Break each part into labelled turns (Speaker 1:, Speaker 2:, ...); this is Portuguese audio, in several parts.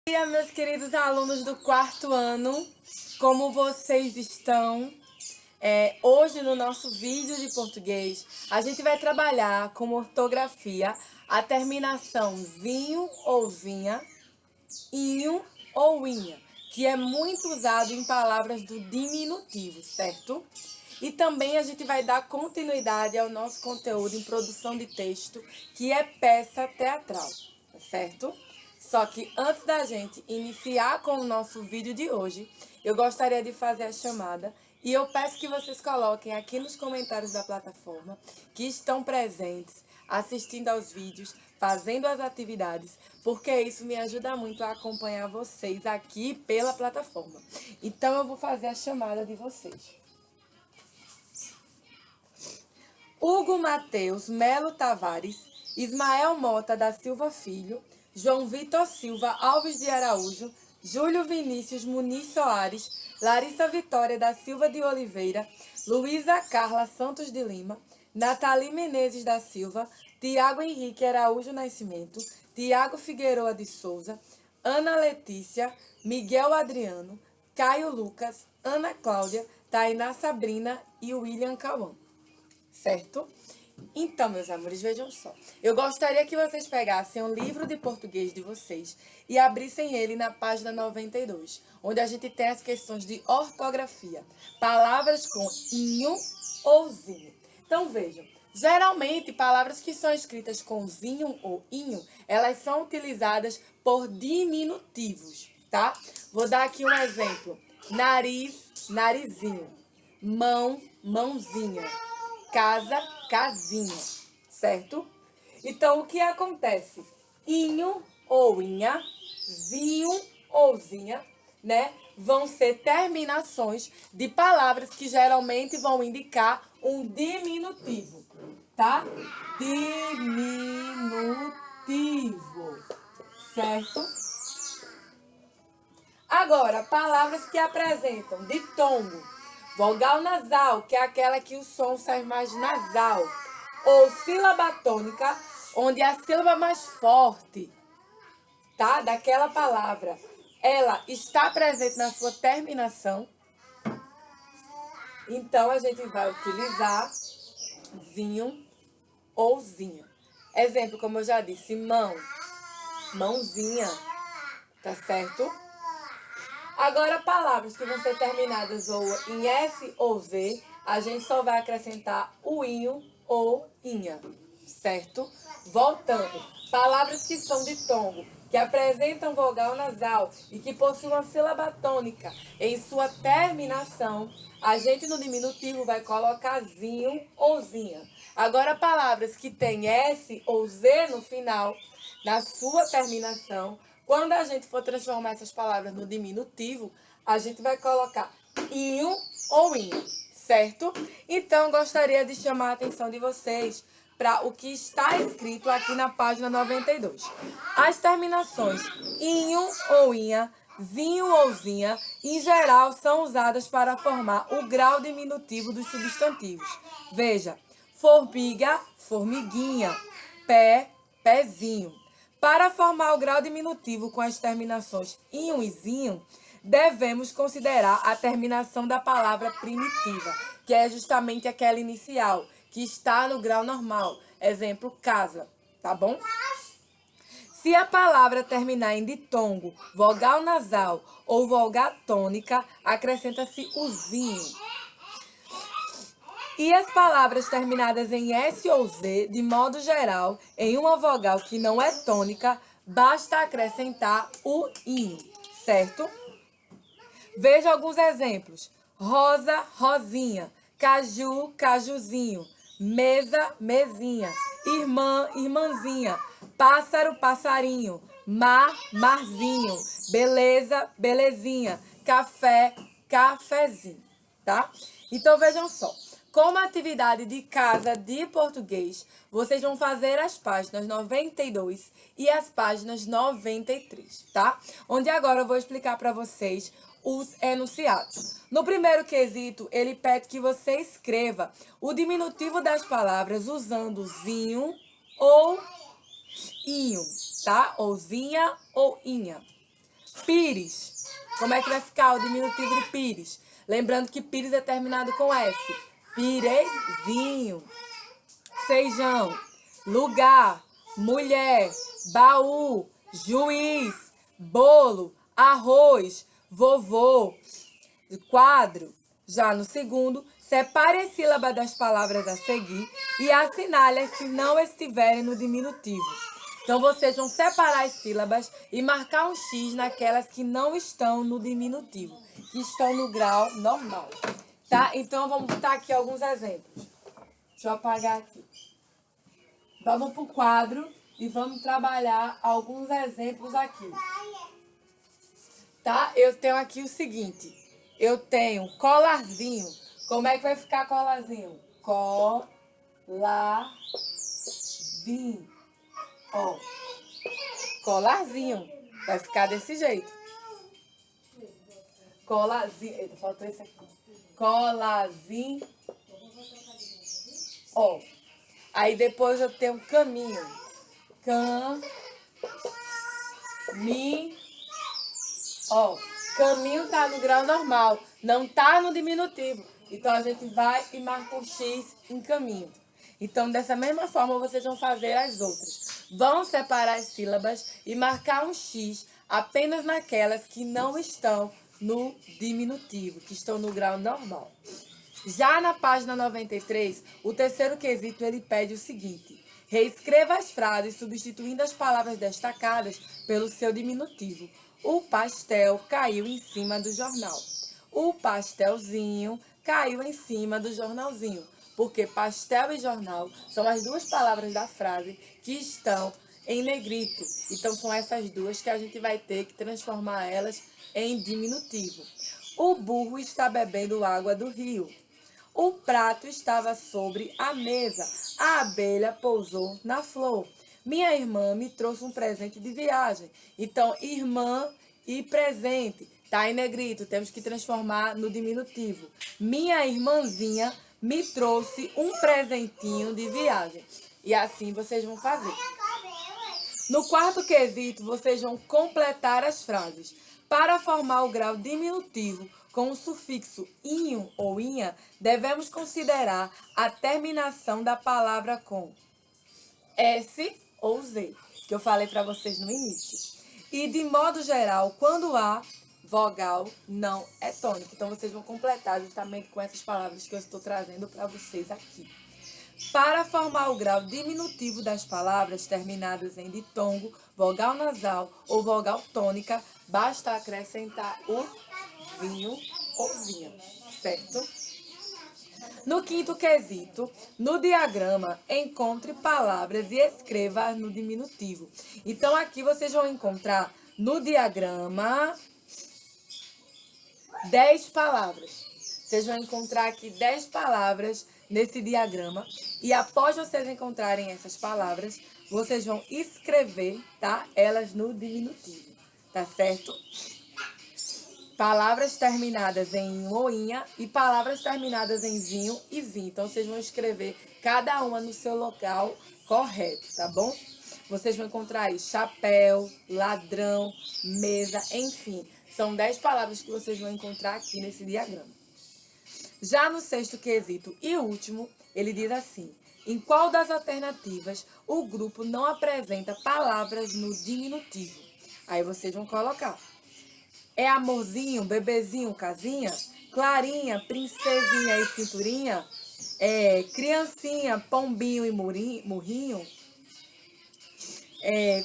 Speaker 1: Dia, meus queridos alunos do quarto ano, como vocês estão? Hoje no nosso vídeo de português, a gente vai trabalhar com ortografia a terminação zinho ou zinha, inho ou inha, que é muito usado em palavras do diminutivo, certo? E também a gente vai dar continuidade ao nosso conteúdo em produção de texto, que é peça teatral, certo? Só que antes da gente iniciar com o nosso vídeo de hoje, eu gostaria de fazer a chamada e eu peço que vocês coloquem aqui nos comentários da plataforma que estão presentes, assistindo aos vídeos, fazendo as atividades, porque isso me ajuda muito a acompanhar vocês aqui pela plataforma. Então eu vou fazer a chamada de vocês. Hugo Mateus Melo Tavares, Ismael Mota da Silva Filho, João Vitor Silva Alves de Araújo, Júlio Vinícius Muniz Soares, Larissa Vitória da Silva de Oliveira, Luísa Carla Santos de Lima, Nathalie Menezes da Silva, Tiago Henrique Araújo Nascimento, Tiago Figueroa de Souza, Ana Letícia, Miguel Adriano, Caio Lucas, Ana Cláudia, Tainá Sabrina e William Cauã. Certo? Então, meus amores, vejam só. Eu gostaria que vocês pegassem o livro de português de vocês e abrissem ele na página 92, onde a gente tem as questões de ortografia. Palavras com inho ou zinho. Então, vejam. Geralmente, palavras que são escritas com zinho ou inho, elas são utilizadas por diminutivos, tá? Vou dar aqui um exemplo. Nariz, narizinho. Mão, mãozinha. Casa, casinha, certo? Então, o que acontece? Inho ou inha, zinho ou zinha, né? Vão ser terminações de palavras que geralmente vão indicar um diminutivo, tá? Diminutivo, certo? Agora, palavras que apresentam ditongo. Vogal nasal, que é aquela que o som sai mais nasal. Ou sílaba tônica, onde a sílaba mais forte, tá? Daquela palavra, ela está presente na sua terminação. Então, a gente vai utilizar zinho ou zinha. Exemplo, como eu já disse, mão, mãozinha, tá certo? Agora, palavras que vão ser terminadas ou em S ou Z, a gente só vai acrescentar o inho ou inha, certo? Voltando, palavras que são de tongo, que apresentam vogal nasal e que possuem uma sílaba tônica em sua terminação, a gente no diminutivo vai colocar zinho ou zinha. Agora, palavras que têm S ou Z no final, na sua terminação, quando a gente for transformar essas palavras no diminutivo, a gente vai colocar inho ou inha, certo? Então, gostaria de chamar a atenção de vocês para o que está escrito aqui na página 92. As terminações inho ou inha, zinho ou zinha, em geral, são usadas para formar o grau diminutivo dos substantivos. Veja, formiga, formiguinha, pé, pezinho. Para formar o grau diminutivo com as terminações inho e zinho, devemos considerar a terminação da palavra primitiva, que é justamente aquela inicial, que está no grau normal. Exemplo, casa, tá bom? Se a palavra terminar em ditongo, vogal nasal ou vogal tônica, acrescenta-se o zinho. E as palavras terminadas em S ou Z, de modo geral, em uma vogal que não é tônica, basta acrescentar o inho, certo? Veja alguns exemplos. Rosa, rosinha. Caju, cajuzinho. Mesa, mesinha. Irmã, irmãzinha. Pássaro, passarinho. Mar, marzinho. Beleza, belezinha. Café, cafezinho, tá? Então, vejam só. Como atividade de casa de português, vocês vão fazer as páginas 92 e as páginas 93, tá? Onde agora eu vou explicar para vocês os enunciados. No primeiro quesito, ele pede que você escreva o diminutivo das palavras usando zinho ou inho, tá? Ou zinha ou inha. Pires. Como é que vai ficar o diminutivo de pires? Lembrando que pires é terminado com S. Pirezinho. Feijão. Lugar. Mulher. Baú. Juiz. Bolo. Arroz. Vovô. Quadro. Já no segundo, separe as sílabas das palavras a seguir e assinale as que não estiverem no diminutivo. Então, vocês vão separar as sílabas e marcar um X naquelas que não estão no diminutivo, que estão no grau normal. Tá? Então, vamos botar aqui alguns exemplos. Deixa eu apagar aqui. Vamos para o quadro e vamos trabalhar alguns exemplos aqui. Tá? Eu tenho aqui o seguinte. Eu tenho colarzinho. Como é que vai ficar colarzinho? Colarzinho. Ó. Colarzinho. Vai ficar desse jeito. Colarzinho. Eita, faltou esse aqui. Colarzinho. Ó. Aí depois eu tenho caminho. Caminho. Ó. Caminho tá no grau normal, não tá no diminutivo. Então, a gente vai e marca um X em caminho. Então, dessa mesma forma, vocês vão fazer as outras. Vão separar as sílabas e marcar um X apenas naquelas que não estão no diminutivo, que estão no grau normal. Já na página 93, o terceiro quesito, ele pede o seguinte. Reescreva as frases substituindo as palavras destacadas pelo seu diminutivo. O pastel caiu em cima do jornal. O pastelzinho caiu em cima do jornalzinho. Porque pastel e jornal são as duas palavras da frase que estão em negrito. Então, são essas duas que a gente vai ter que transformar elas em diminutivo. O burro está bebendo água do rio. O prato estava sobre a mesa. A abelha pousou na flor. Minha irmã me trouxe um presente de viagem. Então, irmã e presente. Tá em negrito, temos que transformar no diminutivo. Minha irmãzinha me trouxe um presentinho de viagem. E assim vocês vão fazer. No quarto quesito, vocês vão completar as frases. Para formar o grau diminutivo com o sufixo inho ou inha, devemos considerar a terminação da palavra com S ou Z, que eu falei para vocês no início. E, de modo geral, quando a vogal não é tônica. Então, vocês vão completar justamente com essas palavras que eu estou trazendo para vocês aqui. Para formar o grau diminutivo das palavras terminadas em ditongo, vogal nasal ou vogal tônica, basta acrescentar o zinho ou zinha, certo? No quinto quesito, no diagrama, encontre palavras e escreva no diminutivo. Então, aqui vocês vão encontrar no diagrama 10 palavras. Vocês vão encontrar aqui 10 palavras nesse diagrama. E após vocês encontrarem essas palavras, vocês vão escrever, tá? Elas no diminutivo, tá certo? Palavras terminadas em ou inha e palavras terminadas em zinho e zinho. Então, vocês vão escrever cada uma no seu local correto, tá bom? Vocês vão encontrar aí chapéu, ladrão, mesa, enfim. São 10 palavras que vocês vão encontrar aqui nesse diagrama. Já no sexto quesito e último, ele diz assim: em qual das alternativas o grupo não apresenta palavras no diminutivo? Aí vocês vão colocar. É amorzinho, bebezinho, casinha? Clarinha, princesinha e cinturinha? É criancinha, pombinho e murrinho?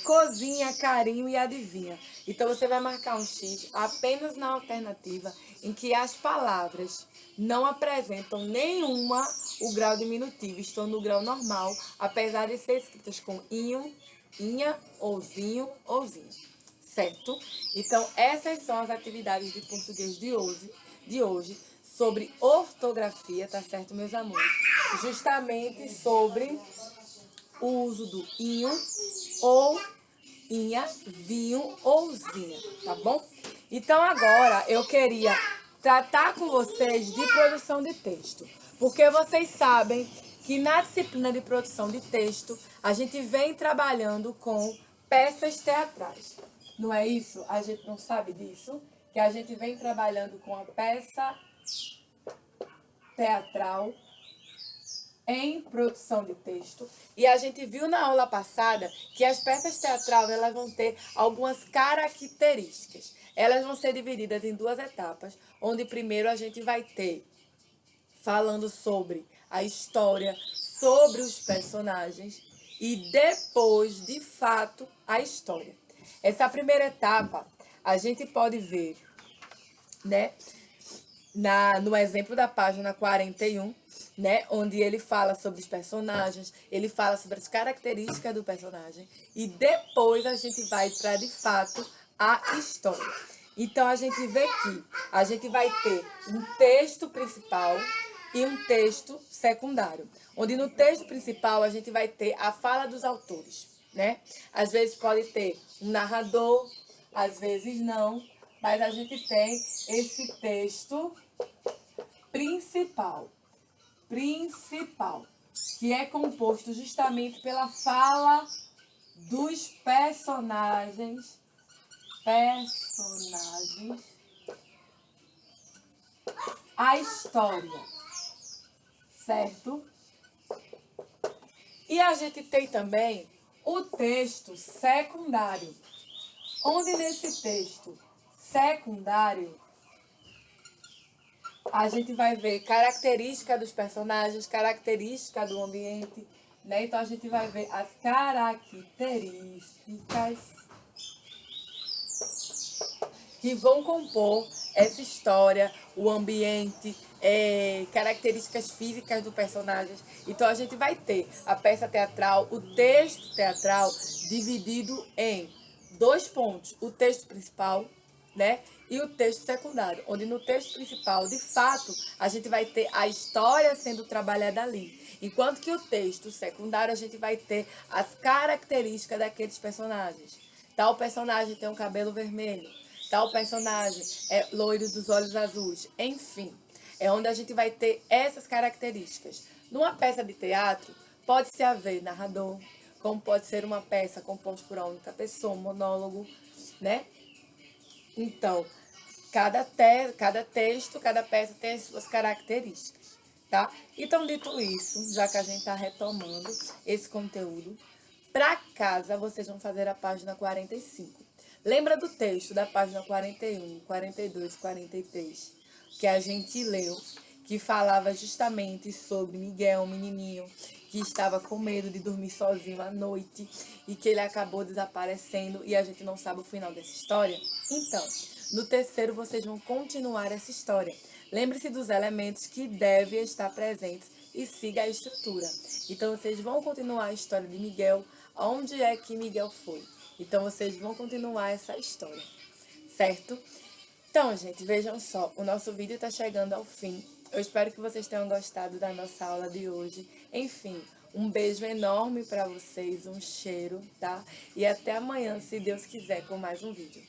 Speaker 1: Cozinha, carinho e adivinha. Então, você vai marcar um X apenas na alternativa em que as palavras não apresentam nenhuma o grau diminutivo, estão no grau normal, apesar de ser escritas com inho, inha, ouzinho, ouzinho. Certo? Então, essas são as atividades de português de hoje sobre ortografia, tá certo, meus amores? Justamente sobre o uso do inho ou inha, vinho ou zinha, tá bom? Então, agora eu queria tratar com vocês de produção de texto, porque vocês sabem que na disciplina de produção de texto a gente vem trabalhando com peças teatrais. Não é isso? A gente não sabe disso? Que a gente vem trabalhando com a peça teatral em produção de texto. E a gente viu na aula passada que as peças teatrais elas vão ter algumas características. Elas vão ser divididas em duas etapas, onde primeiro a gente vai ter falando sobre a história, sobre os personagens e depois, de fato, a história. Essa primeira etapa a gente pode ver, né, no exemplo da página 41, né, onde ele fala sobre os personagens, ele fala sobre as características do personagem e depois a gente vai para, de fato, a história. Então a gente vê que a gente vai ter um texto principal e um texto secundário, onde no texto principal a gente vai ter a fala dos autores, né? Às vezes pode ter um narrador, às vezes não, mas a gente tem esse texto principal, que é composto justamente pela fala dos personagens, a história, certo? E a gente tem também o texto secundário, onde nesse texto secundário a gente vai ver característica dos personagens, característica do ambiente, né? Então a gente vai ver as características que vão compor essa história, o ambiente, características físicas do personagem. Então a gente vai ter a peça teatral, o texto teatral dividido em dois pontos, o texto principal, né, e o texto secundário, onde no texto principal, de fato, a gente vai ter a história sendo trabalhada ali, enquanto que o texto secundário a gente vai ter as características daqueles personagens. Tal personagem tem um cabelo vermelho, tal personagem é loiro dos olhos azuis, enfim, é onde a gente vai ter essas características. Numa peça de teatro, pode-se haver narrador, como pode ser uma peça composta por uma única pessoa, um monólogo, né? Então, cada texto, cada peça tem as suas características, tá? Então, dito isso, já que a gente está retomando esse conteúdo, para casa vocês vão fazer a página 45. Lembra do texto da página 41, 42, 43, que a gente leu, que falava justamente sobre Miguel, um menininho que estava com medo de dormir sozinho à noite e que ele acabou desaparecendo e a gente não sabe o final dessa história? Então, no terceiro vocês vão continuar essa história. Lembre-se dos elementos que devem estar presentes e siga a estrutura. Então, vocês vão continuar a história de Miguel, onde é que Miguel foi. Então, vocês vão continuar essa história, certo? Então, gente, vejam só, o nosso vídeo está chegando ao fim. Eu espero que vocês tenham gostado da nossa aula de hoje. Enfim, um beijo enorme para vocês, um cheiro, tá? E até amanhã, se Deus quiser, com mais um vídeo.